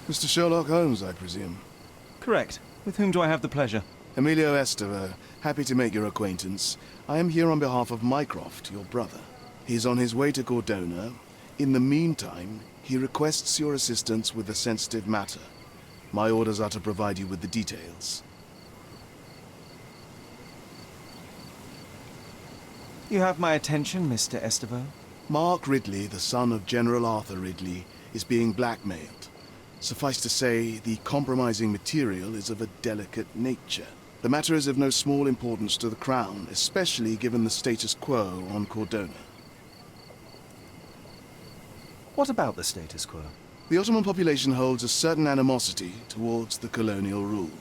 Mr. Sherlock Holmes, I presume. Correct. With whom do I have the pleasure? Emilio Estero, happy to make your acquaintance. I am here on behalf of Mycroft, your brother. He's on his way to Cordona. In the meantime, he requests your assistance with a sensitive matter. My orders are to provide you with the details. You have my attention, Mr. Estevaux. Mark Ridley, the son of General Arthur Ridley, is being blackmailed. Suffice to say, the compromising material is of a delicate nature. The matter is of no small importance to the Crown, especially given the status quo on Cordona. What about the status quo? The Ottoman population holds a certain animosity towards the colonial rule.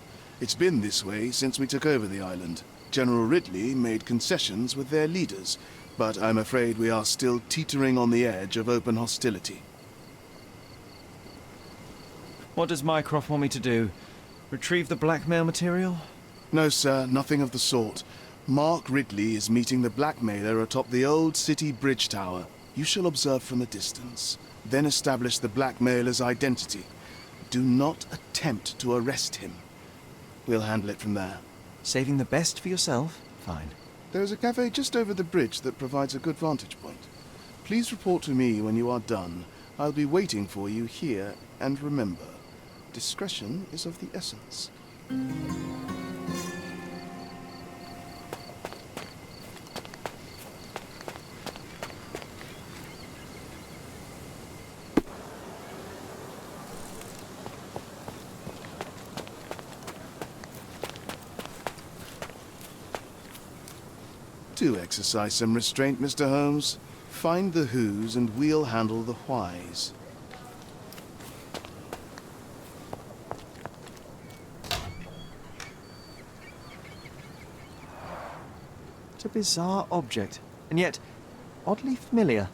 It's been this way since we took over the island. General Ridley made concessions with their leaders, but I'm afraid we are still teetering on the edge of open hostility. What does Mycroft want me to do? Retrieve the blackmail material? No, sir, nothing of the sort. Mark Ridley is meeting the blackmailer atop the old city bridge tower. You shall observe from a distance, then establish the blackmailer's identity. Do not attempt to arrest him. We'll handle it from there. Saving the best for yourself? Fine. There is a cafe just over the bridge that provides a good vantage point. Please report to me when you are done. I'll be waiting for you here, and remember, discretion is of the essence. Do exercise some restraint, Mr. Holmes. Find the whos and we'll handle the whys. It's a bizarre object, and yet oddly familiar.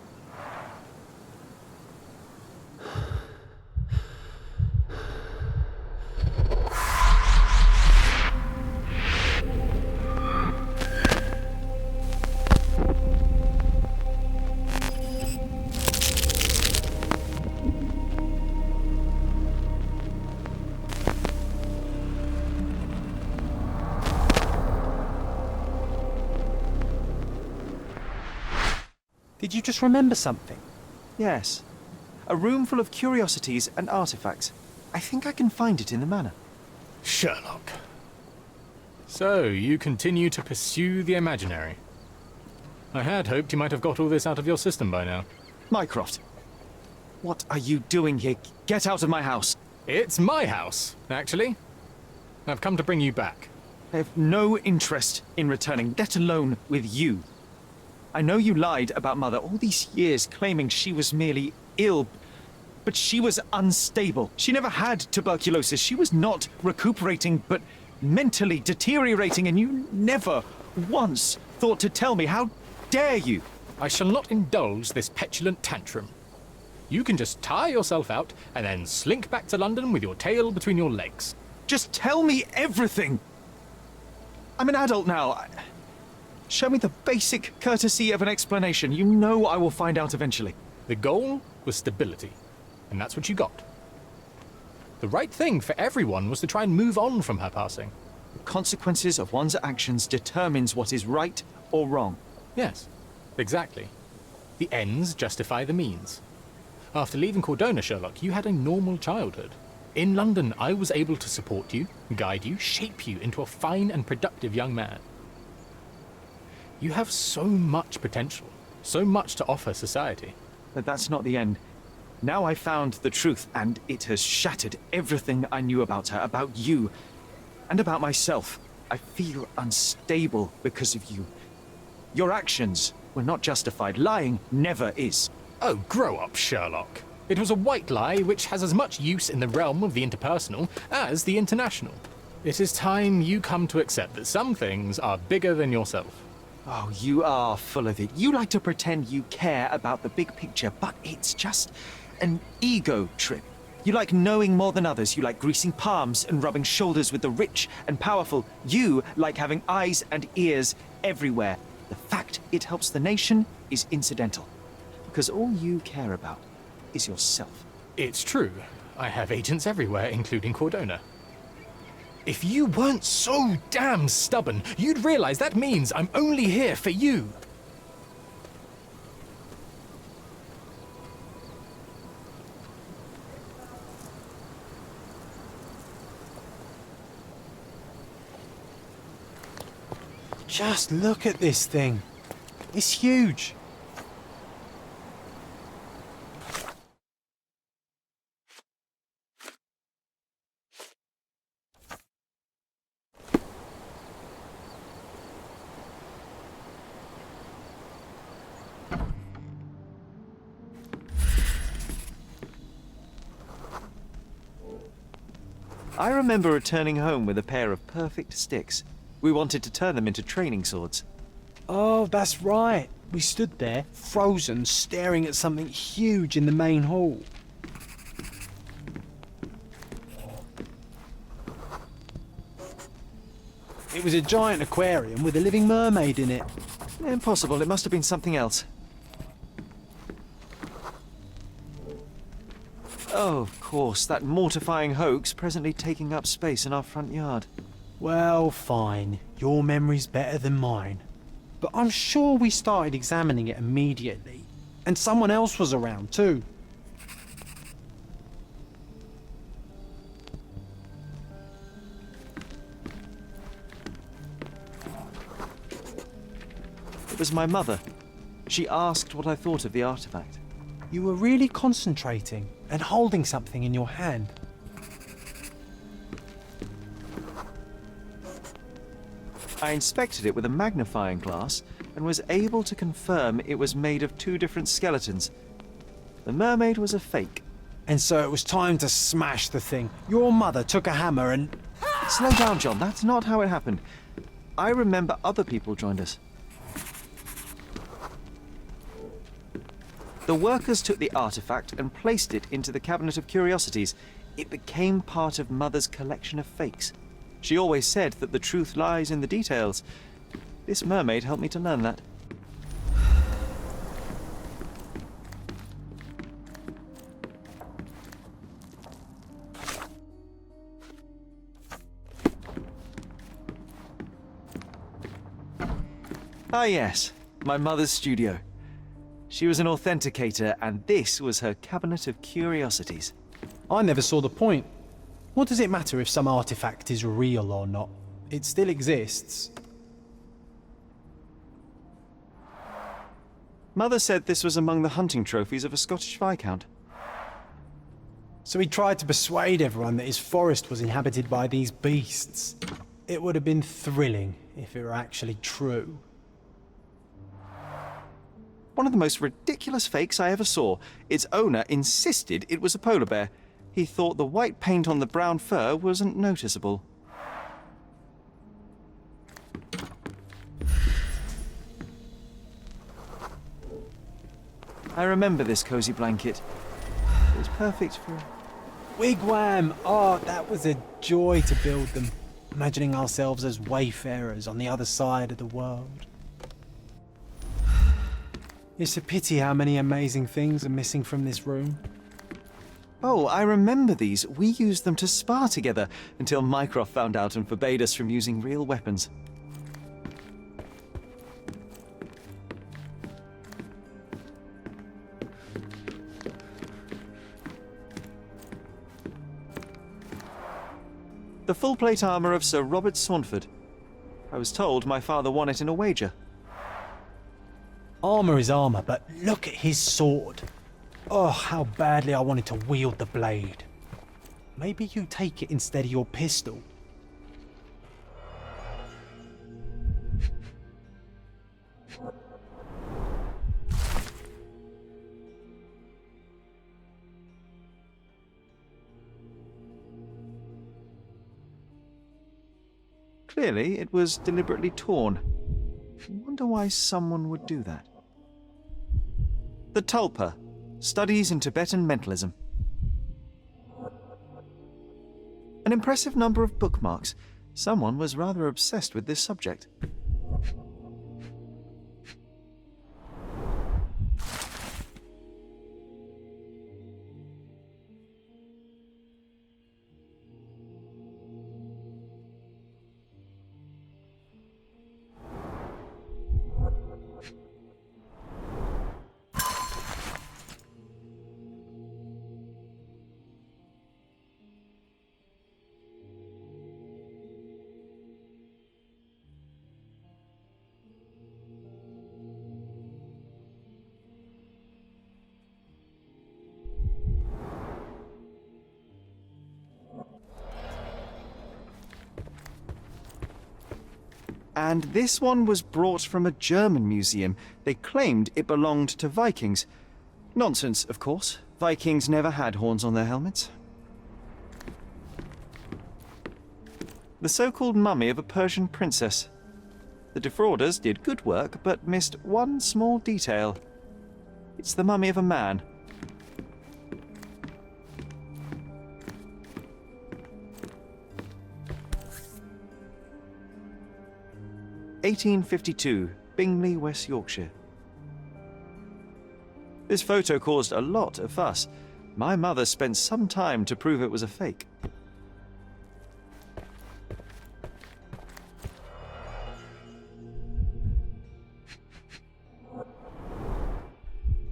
Did you just remember something? Yes. A room full of curiosities and artifacts. I think I can find it in the manor. Sherlock. So, you continue to pursue the imaginary. I had hoped you might have got all this out of your system by now. Mycroft, what are you doing here? Get out of my house. It's my house, actually. I've come to bring you back. I have no interest in returning, let alone with you. I know you lied about Mother all these years, claiming she was merely ill, but she was unstable. She never had tuberculosis. She was not recuperating, but mentally deteriorating, and you never once thought to tell me. How dare you? I shall not indulge this petulant tantrum. You can just tire yourself out and then slink back to London with your tail between your legs. Just tell me everything. I'm an adult now. Show me the basic courtesy of an explanation. You know I will find out eventually. The goal was stability, and that's what you got. The right thing for everyone was to try and move on from her passing. The consequences of one's actions determines what is right or wrong. Yes, exactly. The ends justify the means. After leaving Cordona, Sherlock, you had a normal childhood. In London, I was able to support you, guide you, shape you into a fine and productive young man. You have so much potential, so much to offer society. But that's not the end. Now I found the truth, and it has shattered everything I knew about her, about you, and about myself. I feel unstable because of you. Your actions were not justified. Lying never is. Oh, grow up, Sherlock. It was a white lie which has as much use in the realm of the interpersonal as the international. It is time you come to accept that some things are bigger than yourself. Oh, you are full of it. You like to pretend you care about the big picture, but it's just an ego trip. You like knowing more than others. You like greasing palms and rubbing shoulders with the rich and powerful. You like having eyes and ears everywhere. The fact it helps the nation is incidental, because all you care about is yourself. It's true. I have agents everywhere, including Cordona. If you weren't so damn stubborn, you'd realize that means I'm only here for you. Just look at this thing. It's huge. I remember returning home with a pair of perfect sticks. We wanted to turn them into training swords. Oh, that's right. We stood there, frozen, staring at something huge in the main hall. It was a giant aquarium with a living mermaid in it. Impossible, it must have been something else. Oh, of course, that mortifying hoax presently taking up space in our front yard. Well, fine. Your memory's better than mine. But I'm sure we started examining it immediately. And someone else was around too. It was my mother. She asked what I thought of the artifact. You were really concentrating and holding something in your hand. I inspected it with a magnifying glass and was able to confirm it was made of two different skeletons. The mermaid was a fake. And so it was time to smash the thing. Your mother took a hammer and... Slow down, John. That's not how it happened. I remember other people joined us. The workers took the artifact and placed it into the cabinet of curiosities. It became part of Mother's collection of fakes. She always said that the truth lies in the details. This mermaid helped me to learn that. Ah yes, my mother's studio. She was an authenticator, and this was her cabinet of curiosities. I never saw the point. What does it matter if some artifact is real or not? It still exists. Mother said this was among the hunting trophies of a Scottish Viscount. So he tried to persuade everyone that his forest was inhabited by these beasts. It would have been thrilling if it were actually true. One of the most ridiculous fakes I ever saw. Its owner insisted it was a polar bear. He thought the white paint on the brown fur wasn't noticeable. I remember this cozy blanket. It was perfect for... Wigwam! Oh, that was a joy to build them. Imagining ourselves as wayfarers on the other side of the world. It's a pity how many amazing things are missing from this room. Oh, I remember these. We used them to spar together until Mycroft found out and forbade us from using real weapons. The full plate armour of Sir Robert Swanford. I was told my father won it in a wager. Armour is armour, but look at his sword. Oh, how badly I wanted to wield the blade. Maybe you take it instead of your pistol. Clearly, it was deliberately torn. I wonder why someone would do that. The Tulpa, Studies in Tibetan Mentalism. An impressive number of bookmarks. Someone was rather obsessed with this subject. And this one was brought from a German museum. They claimed it belonged to Vikings. Nonsense, of course. Vikings never had horns on their helmets. The so-called mummy of a Persian princess. The defrauders did good work, but missed one small detail. It's the mummy of a man. (1852), Bingley, West Yorkshire. This photo caused a lot of fuss. My mother spent some time to prove it was a fake.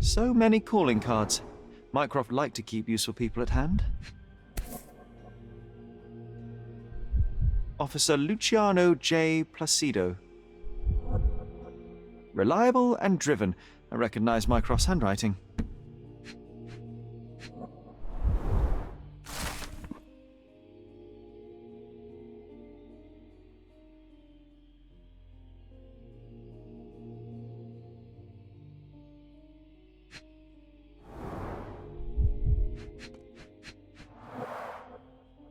So many calling cards. Mycroft liked to keep useful people at hand. Officer Luciano J. Placido. Reliable and driven. I recognize Mycroft's handwriting.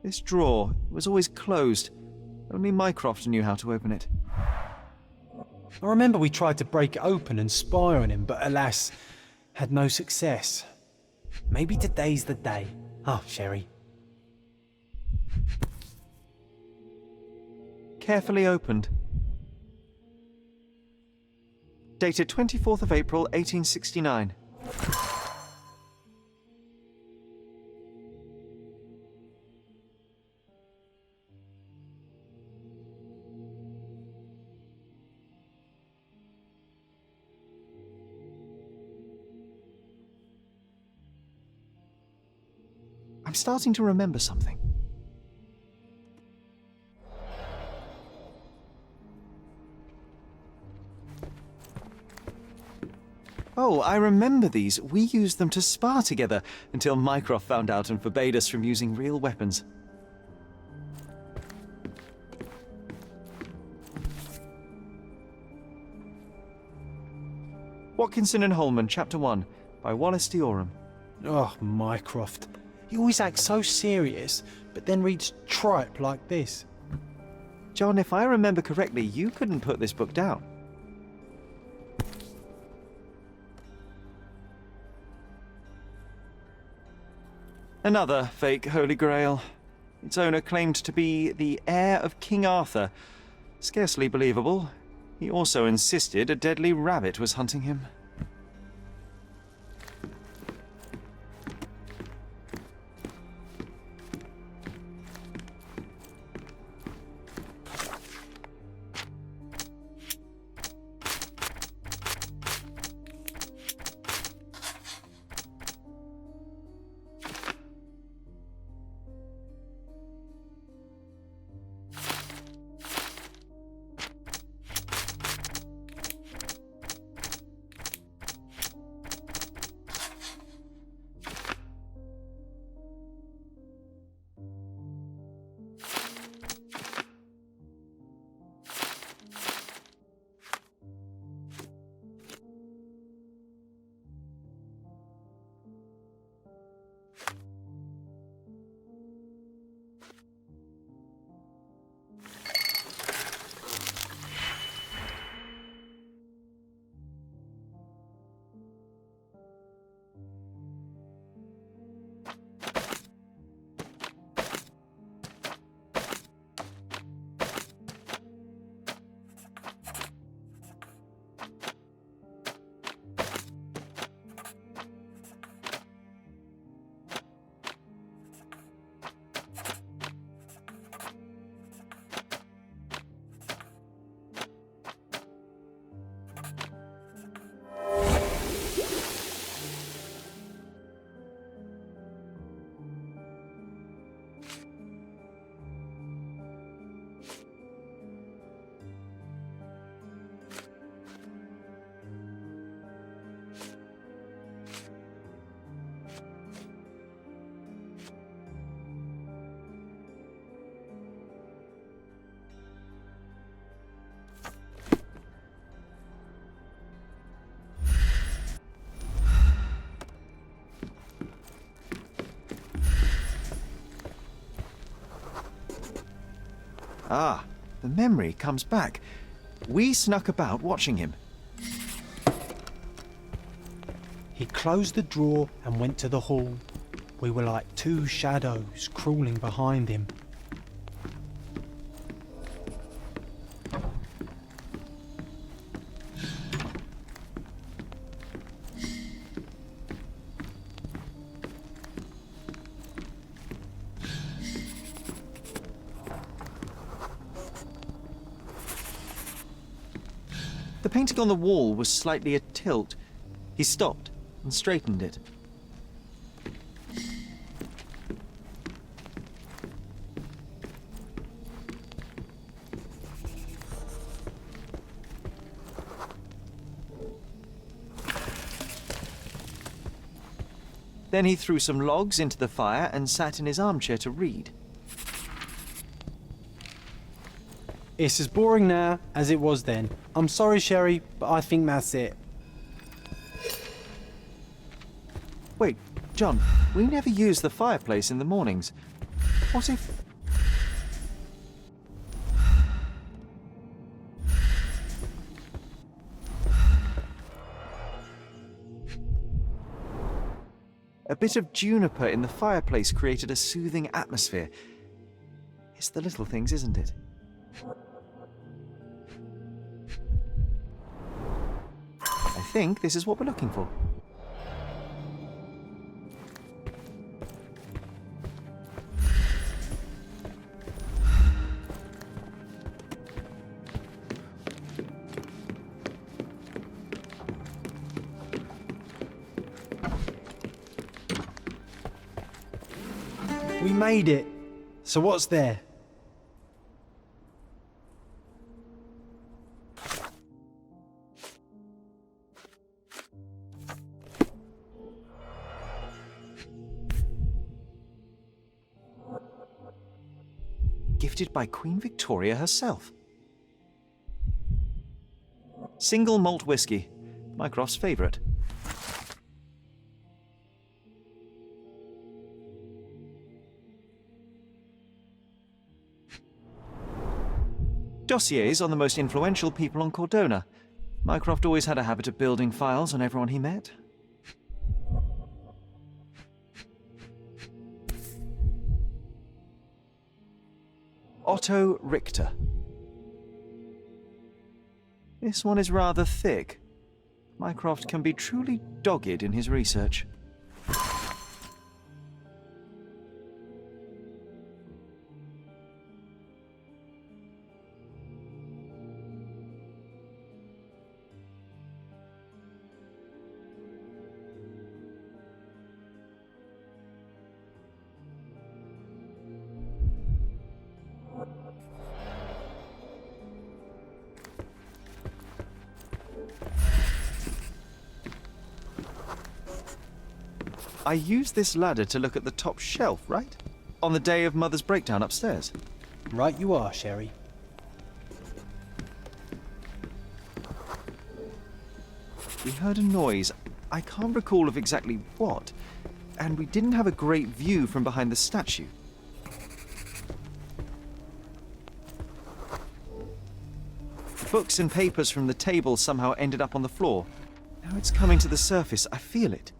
This drawer was always closed. Only Mycroft knew how to open it. I remember we tried to break it open and spy on him, but alas, had no success. Maybe today's the day. Oh, Sherry. Carefully opened. Dated 24th of April, 1869. I'm starting to remember something. Oh, I remember these. We used them to spar together until Mycroft found out and forbade us from using real weapons. Watkinson and Holman, Chapter 1, by Wallace D. Oram. Oh, Mycroft. He always acts so serious, but then reads tripe like this. John, if I remember correctly, you couldn't put this book down. Another fake Holy Grail. Its owner claimed to be the heir of King Arthur. Scarcely believable. He also insisted a deadly rabbit was hunting him. Ah, the memory comes back. We snuck about watching him. He closed the drawer and went to the hall. We were like two shadows crawling behind him. The painting on the wall was slightly atilt. He stopped and straightened it. Then he threw some logs into the fire and sat in his armchair to read. It's as boring now as it was then. I'm sorry, Sherry, but I think that's it. Wait, John, we never use the fireplace in the mornings. What if... A bit of juniper in the fireplace created a soothing atmosphere. It's the little things, isn't it? I think this is what we're looking for. We made it. So what's there? Gifted by Queen Victoria herself. Single malt whiskey, Mycroft's favourite. Dossiers on the most influential people on Cordona. Mycroft always had a habit of building files on everyone he met. Otto Richter. This one is rather thick. Mycroft can be truly dogged in his research. I used this ladder to look at the top shelf, right? On the day of Mother's breakdown upstairs. Right you are, Sherry. We heard a noise. I can't recall of exactly what. And we didn't have a great view from behind the statue. Books and papers from the table somehow ended up on the floor. Now it's coming to the surface. I feel it.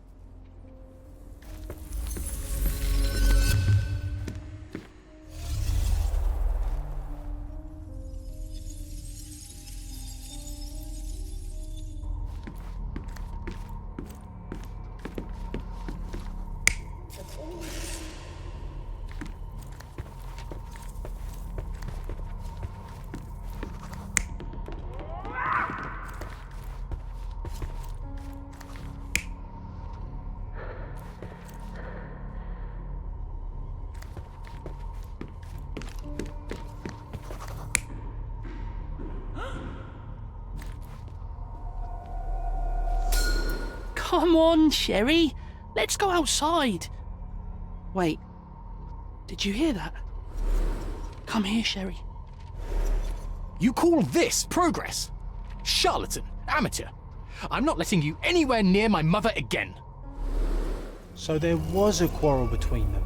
Come on, Sherry. Let's go outside. Wait. Did you hear that? Come here, Sherry. You call this progress? Charlatan, amateur. I'm not letting you anywhere near my mother again. So there was a quarrel between them.